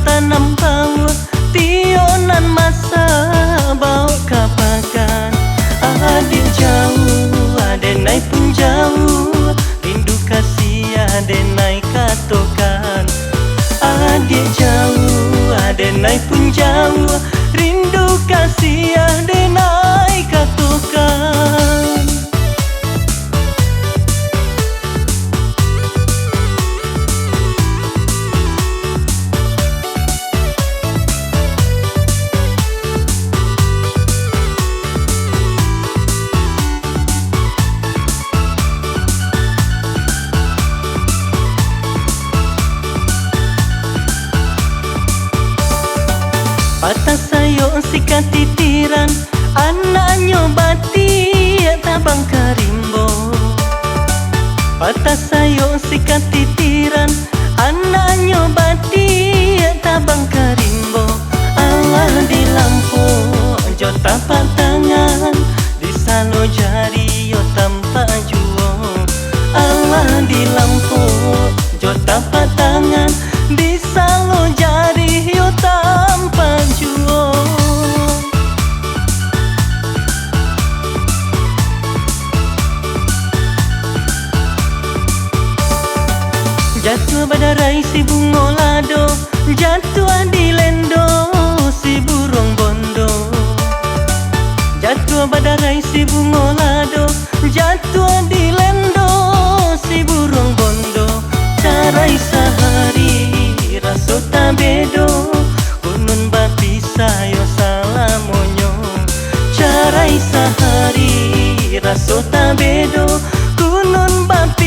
tanam bau tionan masa bau kapakan. Adik jauh, adenai pun jauh, rindu kasih adenai katokan. Adik jauh, adenai pun jauh, rindu kasih adenai katokan. Patah sayo sikat titiran, anaknya bati tabang karimbo. Patah sayo sikat titiran, anaknya bati tabang karimbo. Allah di lampu jo tapak tangan, di salo jari yo tanpa juo. Allah di lampu jo tapak tangan, di salo jari yo tanpa juo. Jatuh badarai si bungo lado, jatuh di lendo si burung bondo. Jatuh badarai si bungo lado, jatuh di lendo si burung bondo. Carai sehari raso tabedo, kunun bapisah yo salamonyo. Carai sehari raso tabedo, kunun bapisah